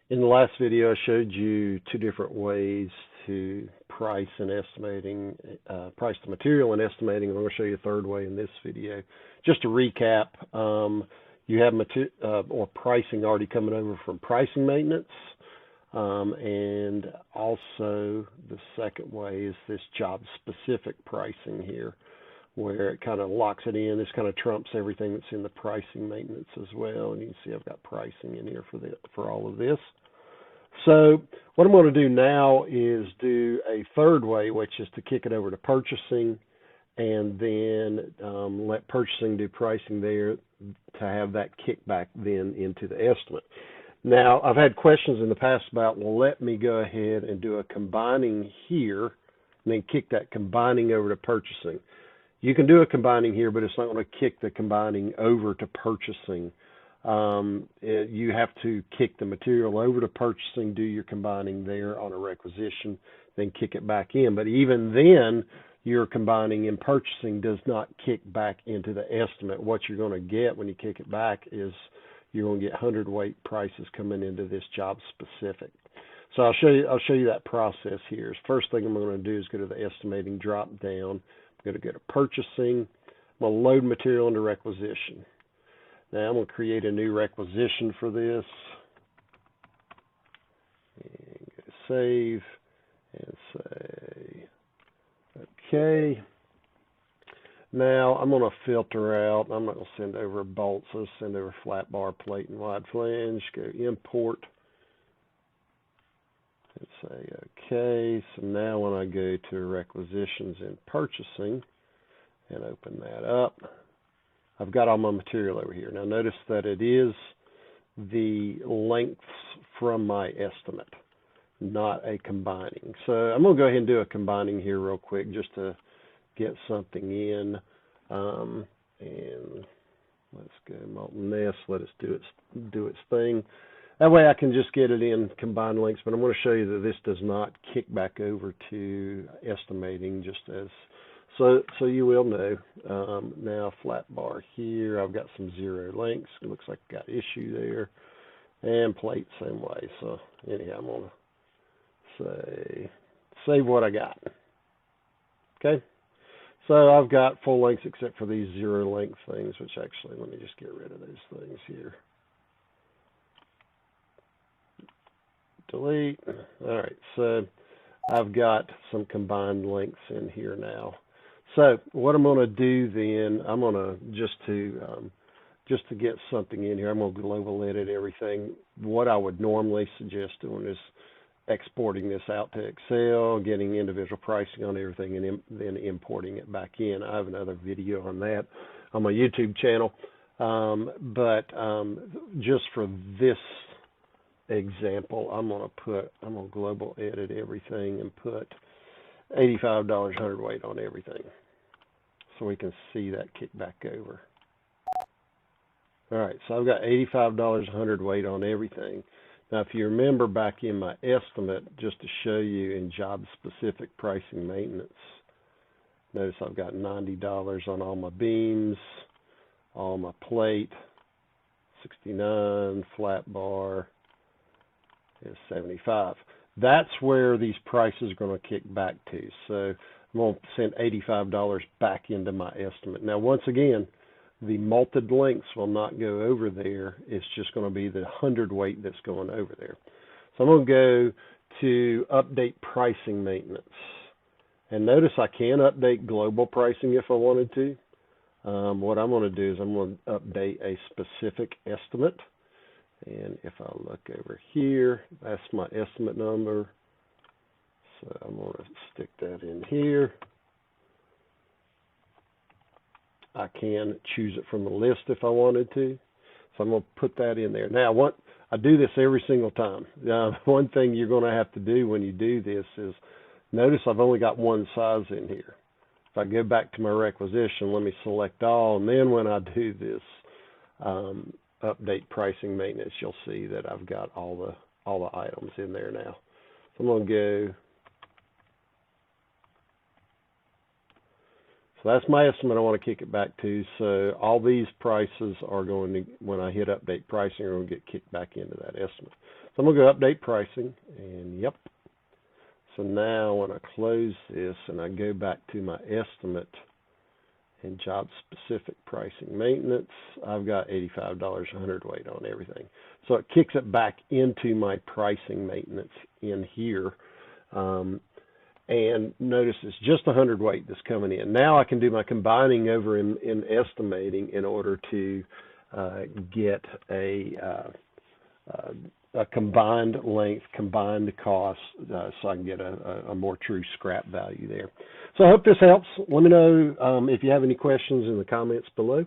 In the last video, I showed you two different ways to price and estimating, price the material and estimating. I'm going to show you a third way in this video. Just to recap, you have or pricing already coming over from pricing maintenance, and also the second way is this job-specific pricing here, where it kind of locks it in. This kind of trumps everything that's in the pricing maintenance as well. And you can see I've got pricing in here for all of this. So what I'm going to do now is do a third way, which is to kick it over to purchasing and then let purchasing do pricing there to have that kickback then into the estimate. Now, I've had questions in the past about, well, let me go ahead and do a combining here and then kick that combining over to purchasing. You can do a combining here, but it's not going to kick the combining over to purchasing. You have to kick the material over to purchasing, do your combining there on a requisition, then kick it back in. But even then, your combining in purchasing does not kick back into the estimate. What you're going to get when you kick it back is you're going to get hundredweight prices coming into this job specific. So I'll show you that process here. First thing I'm going to do is go to the estimating drop down. I'm going to go to purchasing. I'm going to load material into requisition. Now I'm going to create a new requisition for this. And go save and say okay. Now I'm going to filter out. I'm not going to send over bolts. Let's send over flat bar, plate, and wide flange. Go import and say okay. So now when I go to requisitions in purchasing and open that up, I've got all my material over here. Now notice that it is the lengths from my estimate, not a combining. So I'm going to go ahead and do a combining here real quick just to get something in. And let's go molten nest, let us do its thing. That way I can just get it in combined links, but I'm going to show you that this does not kick back over to estimating, just as so you will know. Now flat bar here, I've got some zero links. It looks like I got issue there. And plate same way. So anyhow, I'm going to say save what I got. Okay. So I've got full lengths except for these zero length things, which actually, let me just get rid of those things here. Delete. All right, so I've got some combined lengths in here now. So what I'm going to do then, I'm going to just to get something in here, I'm going to global edit everything. What I would normally suggest doing is exporting this out to Excel, getting individual pricing on everything, and then importing it back in. I have another video on that on my YouTube channel. But just for this example, I'm going to global edit everything and put $85 hundredweight on everything, so we can see that kick back over. All right, so I've got $85 hundredweight on everything. Now, if you remember back in my estimate, just to show you in job-specific pricing maintenance, notice I've got $90 on all my beams, all my plate, 69, flat bar is 75. That's where these prices are going to kick back to. So I'm going to send $85 back into my estimate. Now, once again, the malted lengths will not go over there. It's just going to be the hundredweight that's going over there. So I'm going to go to update pricing maintenance. And notice I can update global pricing if I wanted to. What I'm going to do is I'm going to update a specific estimate. And if I look over here, that's my estimate number. So I'm going to stick that in here. I can choose it from the list if I wanted to. So I'm going to put that in there. Now, I do this every single time. One thing you're going to have to do when you do this is, notice I've only got one size in here. If I go back to my requisition, let me select all, and then when I do this update pricing maintenance, you'll see that I've got all the items in there now. So I'm going to go So that's my estimate I want to kick it back to. So all these prices are going to, when I hit update pricing, are going to get kicked back into that estimate. So I'm going to go update pricing, and yep. So now when I close this and I go back to my estimate and job specific pricing maintenance, I've got $85 a hundredweight on everything. So it kicks it back into my pricing maintenance in here. And notice it's just a hundredweight that's coming in. Now I can do my combining over in estimating in order to get a combined length, combined cost, so I can get a more true scrap value there. So I hope this helps. Let me know if you have any questions in the comments below.